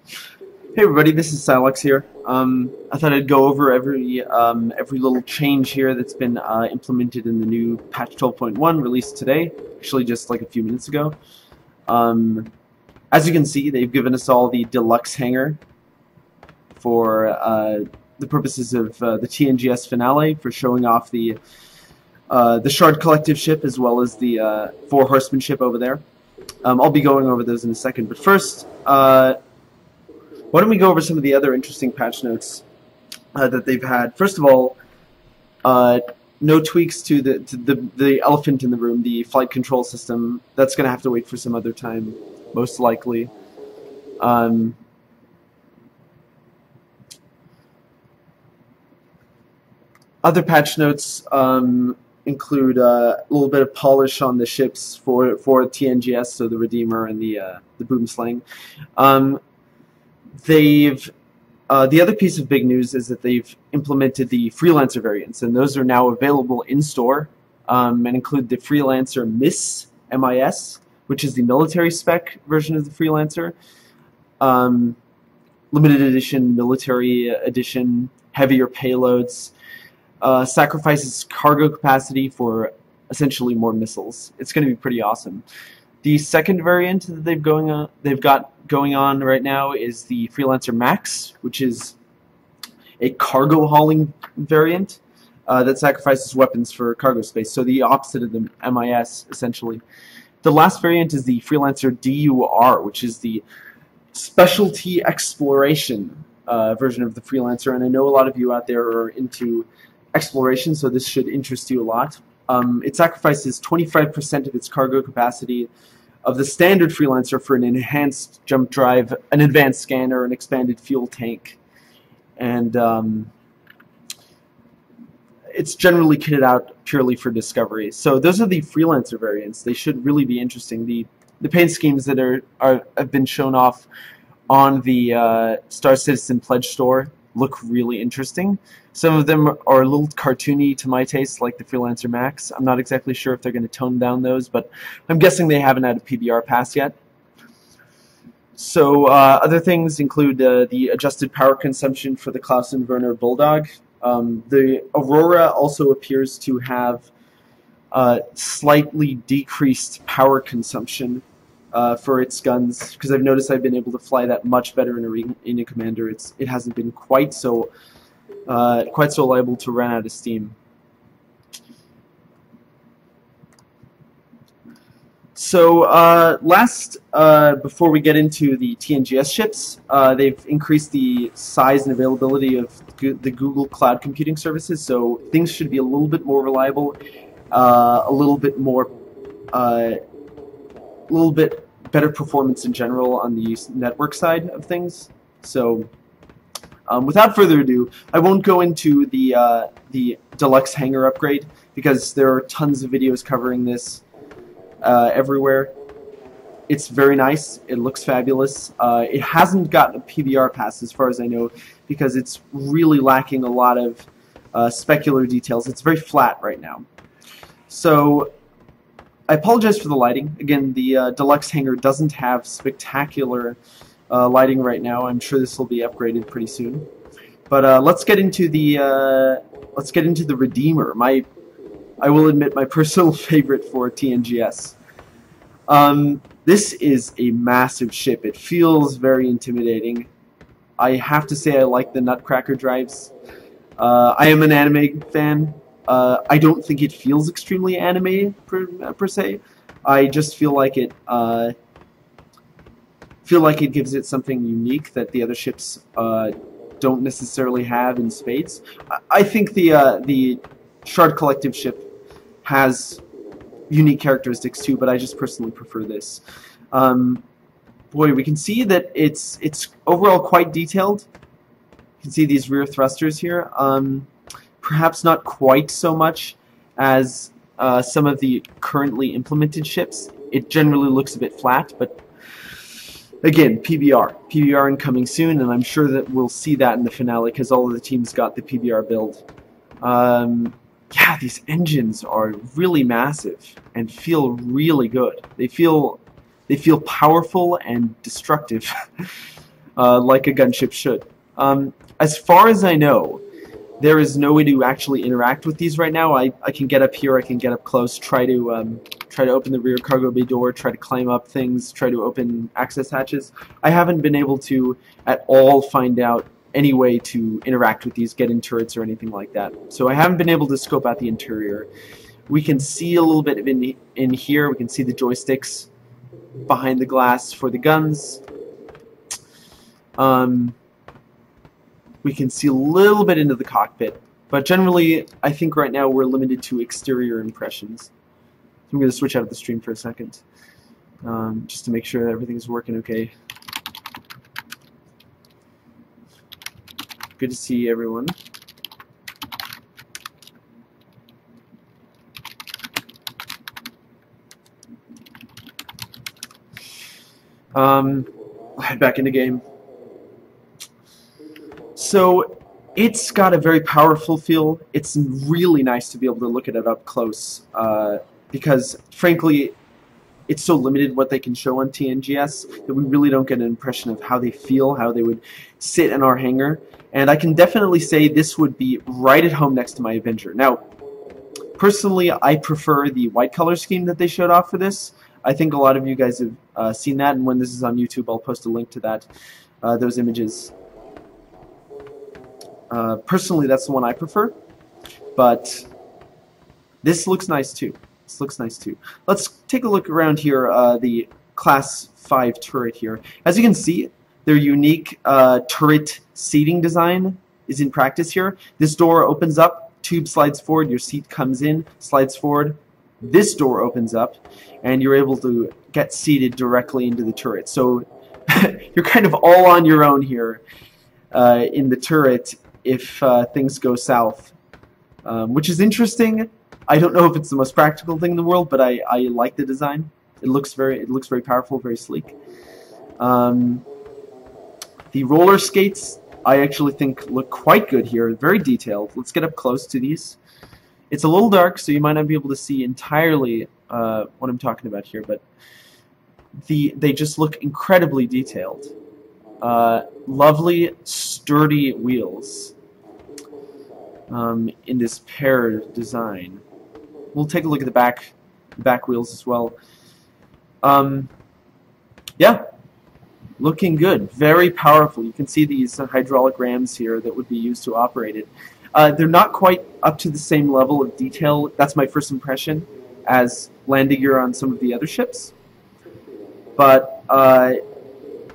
Hey everybody, this is Silex here. I thought I'd go over every little change here that's been implemented in the new patch 12.1 released today, actually just like a few minutes ago. As you can see, they've given us all the deluxe hangar for the purposes of the TNGS finale, for showing off the Shard Collective ship as well as the Four Horsemen ship over there. I'll be going over those in a second, but first, why don't we go over some of the other interesting patch notes that they've had. First of all, no tweaks to the elephant in the room, the flight control system. That's going to have to wait for some other time, most likely. Other patch notes include a little bit of polish on the ships for TNGS, so the Redeemer and the Boomslang. The other piece of big news is that they've implemented the Freelancer variants, and those are now available in store, and include the Freelancer MIS, M-I-S, which is the military spec version of the Freelancer, limited edition, military edition, heavier payloads, sacrifices cargo capacity for essentially more missiles. It's going to be pretty awesome. The second variant that they've got going on right now is the Freelancer Max, which is a cargo hauling variant that sacrifices weapons for cargo space, so the opposite of the MIS, essentially. The last variant is the Freelancer DUR, which is the specialty exploration version of the Freelancer, and I know a lot of you out there are into exploration, so this should interest you a lot. It sacrifices 25% of its cargo capacity of the standard Freelancer for an enhanced jump drive, an advanced scanner, an expanded fuel tank, and it's generally kitted out purely for discovery. So those are the Freelancer variants. They should really be interesting. The paint schemes that have been shown off on the Star Citizen Pledge store look really interesting. Some of them are a little cartoony to my taste, like the Freelancer Max. I'm not exactly sure if they're going to tone down those, but I'm guessing they haven't had a PBR pass yet. So other things include the adjusted power consumption for the Klaus and Werner Bulldog. The Aurora also appears to have slightly decreased power consumption for its guns, because I've noticed I've been able to fly that much better in Arena Commander. It hasn't been quite so liable to run out of steam. So before we get into the TNGS ships, they've increased the size and availability of the Google Cloud Computing services, so things should be a little bit more reliable, a little bit better performance in general on the network side of things. So without further ado, I won't go into the deluxe hangar upgrade, because there are tons of videos covering this everywhere. It's very nice. It looks fabulous. It hasn't gotten a PBR pass as far as I know, because it's really lacking a lot of specular details. It's very flat right now. So I apologize for the lighting. Again, the deluxe hangar doesn't have spectacular lighting right now. I'm sure this will be upgraded pretty soon. But let's get into the Redeemer. I will admit, my personal favorite for TNGS. This is a massive ship. It feels very intimidating. I have to say I like the Nutcracker drives. I am an anime fan. I don't think it feels extremely anime per se. I just feel like it gives it something unique that the other ships don't necessarily have in spades. I think the Shard Collective ship has unique characteristics too, but I just personally prefer this. Boy, we can see that it's overall quite detailed. You can see these rear thrusters here. Perhaps not quite so much as some of the currently implemented ships. It generally looks a bit flat, but again, PBR incoming soon, and I'm sure that we'll see that in the finale, because all of the teams got the PBR build. Yeah, these engines are really massive and feel really good. They feel powerful and destructive. like a gunship should. As far as I know, there is no way to actually interact with these right now. I can get up here, I can get up close, try to open the rear cargo bay door, try to climb up things, try to open access hatches. I haven't been able to at all find out any way to interact with these, get in turrets or anything like that. So I haven't been able to scope out the interior. We can see a little bit of in here. We can see the joysticks behind the glass for the guns. We can see a little bit into the cockpit, but generally I think right now we're limited to exterior impressions. So I'm going to switch out of the stream for a second, just to make sure that everything's working okay. Good to see everyone. I'll head back in the game. So it's got a very powerful feel. It's really nice to be able to look at it up close, because frankly it's so limited what they can show on Tngs that we really don't get an impression of how they feel, how they would sit in our hangar. And I can definitely say this would be right at home next to my Avenger. Now, personally, I prefer the white color scheme that they showed off for this. I think a lot of you guys have seen that, and when this is on YouTube, I'll post a link to that, those images. Personally, that's the one I prefer, but this looks nice too. This looks nice too. Let's take a look around here, the Class 5 turret here. As you can see, their unique turret seating design is in practice here. This door opens up, tube slides forward, your seat comes in, slides forward. This door opens up, and you're able to get seated directly into the turret. So you're kind of all on your own here in the turret if things go south, which is interesting. I don't know if it's the most practical thing in the world, but I like the design. It looks very powerful, very sleek. The roller skates I actually think look quite good here, very detailed. Let's get up close to these. It's a little dark, so you might not be able to see entirely what I'm talking about here, but they just look incredibly detailed. Lovely, sturdy wheels in this paired design. We'll take a look at the back wheels as well. Yeah, looking good, very powerful. You can see these hydraulic rams here that would be used to operate it. They're not quite up to the same level of detail, that's my first impression, as landing gear on some of the other ships. But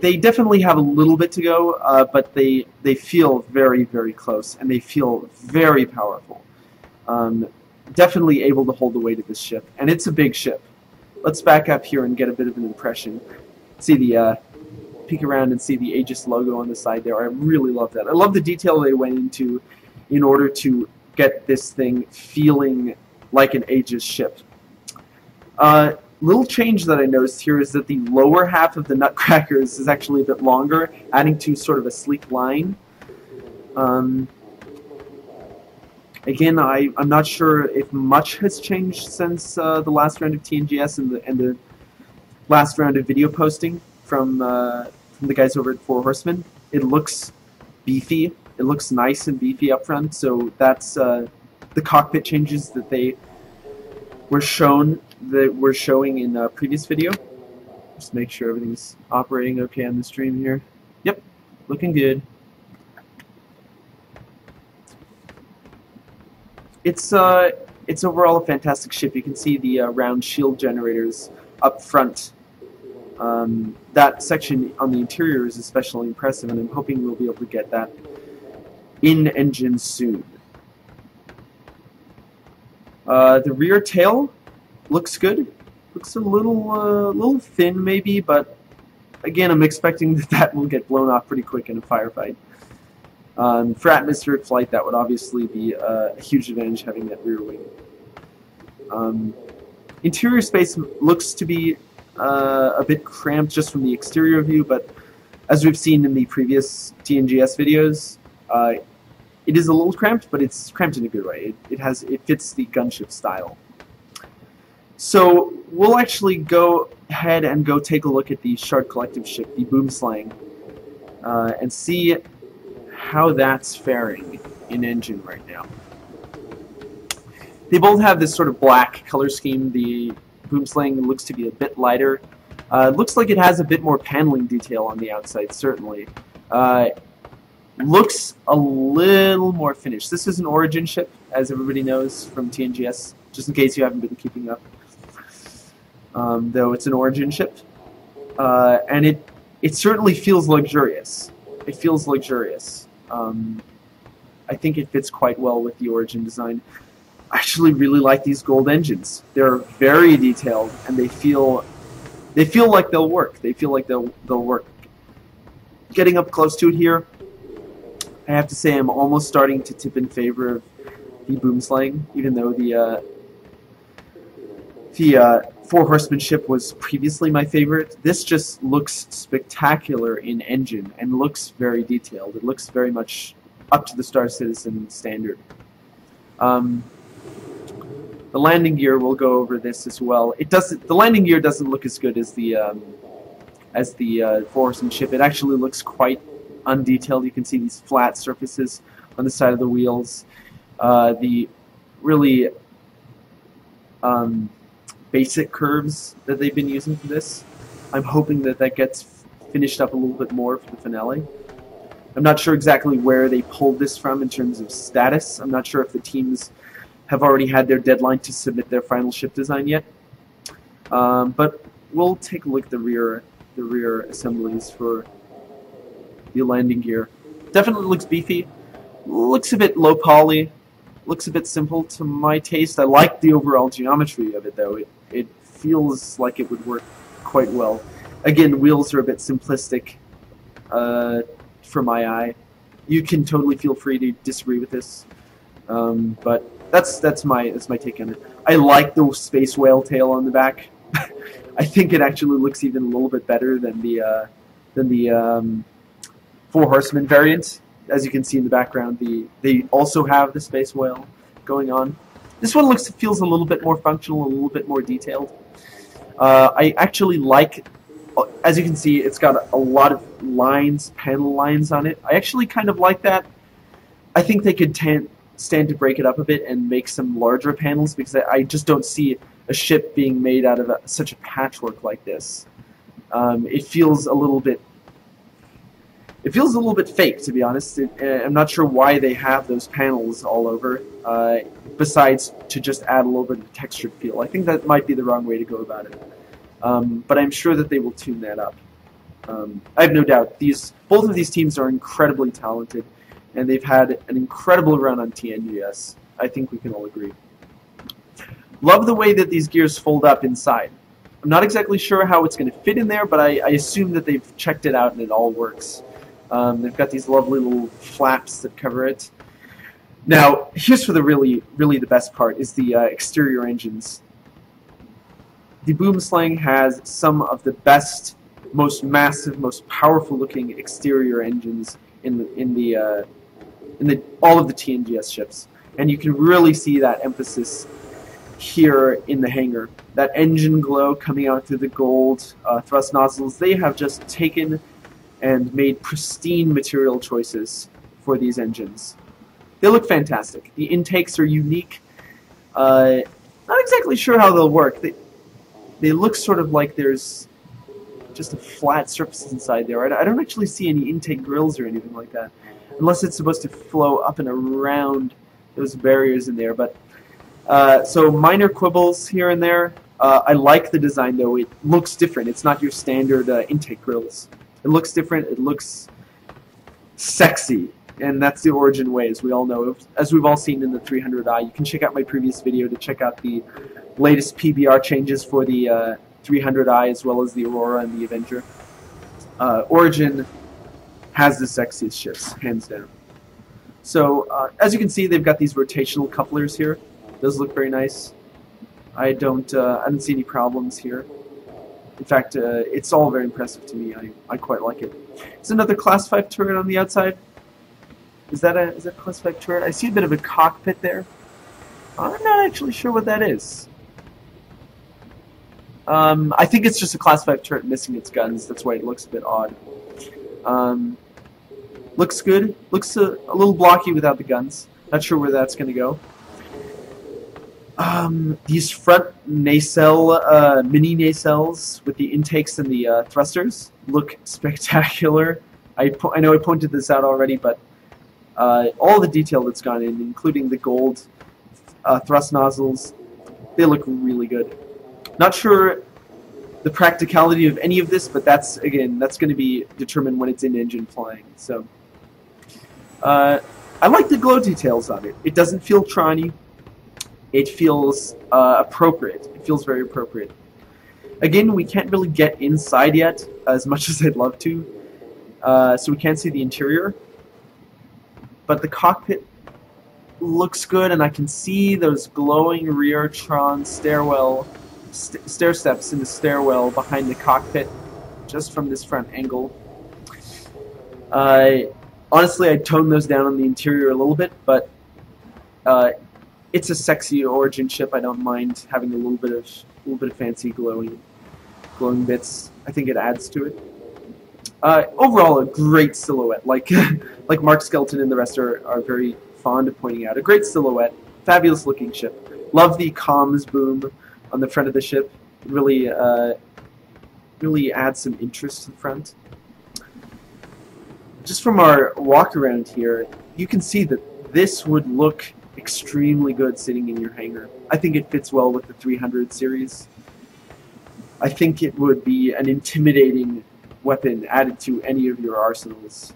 they definitely have a little bit to go, but they feel very, very close, and they feel very powerful. Definitely able to hold the weight of this ship, and it's a big ship. Let's back up here and get a bit of an impression. See the peek around and see the Aegis logo on the side there. I really love that. I love the detail they went into in order to get this thing feeling like an Aegis ship. Little change that I noticed here is that the lower half of the nutcrackers is actually a bit longer, adding to sort of a sleek line. Again, I'm not sure if much has changed since the last round of TNGS and the last round of video posting from the guys over at Four Horsemen. It looks beefy. It looks nice and beefy up front. So that's the cockpit changes that they were showing in a previous video. Just make sure everything's operating okay on the stream here. Yep, looking good. It's overall a fantastic ship. You can see the round shield generators up front. That section on the interior is especially impressive, and I'm hoping we'll be able to get that in engine soon. The rear tail looks good. Looks a little thin maybe, but again, I'm expecting that will get blown off pretty quick in a firefight. For atmospheric flight, that would obviously be a huge advantage, having that rear wing. Interior space looks to be a bit cramped just from the exterior view, but as we've seen in the previous TNGS videos, it is a little cramped, but it's cramped in a good way. It fits the gunship style. So we'll actually go ahead and go take a look at the Shard Collective ship, the Boomslang. and see how that's faring in engine right now. They both have this sort of black color scheme. The Boomslang looks to be a bit lighter. It looks like it has a bit more paneling detail on the outside, certainly. Looks a little more finished. This is an Origin ship, as everybody knows from TNGS, just in case you haven't been keeping up. Though it's an Origin ship. And it certainly feels luxurious. It feels luxurious. I think it fits quite well with the Origin design. I actually really like these gold engines. They're very detailed, and they feel like they'll work. They feel like they'll work. Getting up close to it here, I have to say I'm almost starting to tip in favor of the Boomslang, even though the Four Horsemen ship was previously my favorite. This just looks spectacular in engine and looks very detailed. It looks very much up to the Star Citizen standard. The landing gear, we'll go over this as well. The landing gear doesn't look as good as the Four Horsemen ship. It actually looks quite undetailed. You can see these flat surfaces on the side of the wheels. The really basic curves that they've been using for this. I'm hoping that gets finished up a little bit more for the finale. I'm not sure exactly where they pulled this from in terms of status. I'm not sure if the teams have already had their deadline to submit their final ship design yet. But we'll take a look at the rear assemblies for the landing gear. Definitely looks beefy. Looks a bit low poly. Looks a bit simple to my taste. I like the overall geometry of it, though. It feels like it would work quite well. Again, wheels are a bit simplistic for my eye. You can totally feel free to disagree with this, but that's my take on it. I like the space whale tail on the back. I think it actually looks even a little bit better than the Four Horsemen variant. As you can see in the background, they also have the space whale going on. This one feels a little bit more functional, a little bit more detailed. I actually like, as you can see, it's got a lot of lines, panel lines on it. I actually kind of like that. I think they could stand to break it up a bit and make some larger panels, because I just don't see a ship being made out of such a patchwork like this. It feels a little bit fake, to be honest. I'm not sure why they have those panels all over, besides to just add a little bit of textured feel. I think that might be the wrong way to go about it. But I'm sure that they will tune that up. I have no doubt. Both of these teams are incredibly talented, and they've had an incredible run on TNGS. I think we can all agree. Love the way that these gears fold up inside. I'm not exactly sure how it's going to fit in there, but I assume that they've checked it out and it all works. They've got these lovely little flaps that cover it. Now, here's for the really the best part, is the exterior engines. The Boomslang has some of the best, most massive, most powerful looking exterior engines in all of the TNGS ships, and you can really see that emphasis here in the hangar. That engine glow coming out through the gold thrust nozzles. They have just taken and made pristine material choices for these engines. They look fantastic. The intakes are unique. Not exactly sure how they'll work. They look sort of like there's just a flat surface inside there. I don't actually see any intake grills or anything like that, unless it's supposed to flow up and around those barriers in there. But so minor quibbles here and there. I like the design, though. It looks different. It's not your standard intake grills. It looks different. It looks sexy, and that's the Origin way, as we all know. As we've all seen in the 300i. You can check out my previous video to check out the latest PBR changes for the 300i, as well as the Aurora and the Avenger. Origin has the sexiest ships, hands down. So, as you can see, they've got these rotational couplers here. Those look very nice. I don't see any problems here. In fact, it's all very impressive to me. I quite like it. It's another Class 5 turret on the outside. Is that a Class 5 turret? I see a bit of a cockpit there. I'm not actually sure what that is. I think it's just a Class 5 turret missing its guns. That's why it looks a bit odd. Looks good. Looks a little blocky without the guns. Not sure where that's going to go. These front nacelle, mini nacelles with the intakes and the thrusters look spectacular. I know I pointed this out already, but all the detail that's gone in, including the gold thrust nozzles, they look really good. Not sure the practicality of any of this, but that's going to be determined when it's in engine flying. So I like the glow details on it. It doesn't feel Tron-y. It feels appropriate. It feels very appropriate. Again, we can't really get inside yet, as much as I'd love to, so we can't see the interior. But the cockpit looks good, and I can see those glowing rear Tron stair steps in the stairwell behind the cockpit, just from this front angle. Honestly, I'd tone those down on the interior a little bit, but it's a sexy Origin ship. I don't mind having a little bit of fancy glowing bits. I think it adds to it. Overall, a great silhouette. Like like Mark Skelton and the rest are very fond of pointing out. A great silhouette, fabulous looking ship. Love the comms boom on the front of the ship. It really adds some interest to the front. Just from our walk around here, you can see that this would look extremely good sitting in your hangar. I think it fits well with the 300 series. I think it would be an intimidating weapon added to any of your arsenals.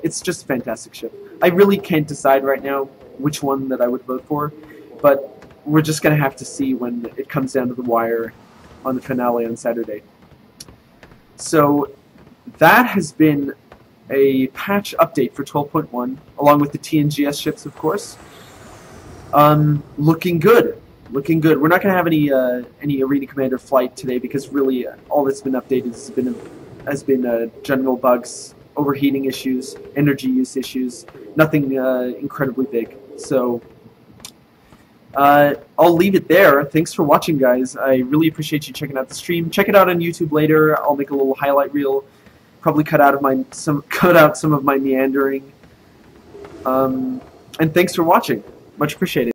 It's just a fantastic ship. I really can't decide right now which one that I would vote for, but we're just going to have to see when it comes down to the wire on the finale on Saturday. So that has been a patch update for 12.1, along with the Tngs ships, of course. Looking good. Looking good. We're not going to have any Arena Commander flight today because really all that's been updated has been general bugs, overheating issues, energy use issues. Nothing incredibly big. So I'll leave it there. Thanks for watching, guys. I really appreciate you checking out the stream. Check it out on YouTube later. I'll make a little highlight reel. Probably cut out some of my meandering. And thanks for watching. Much appreciated.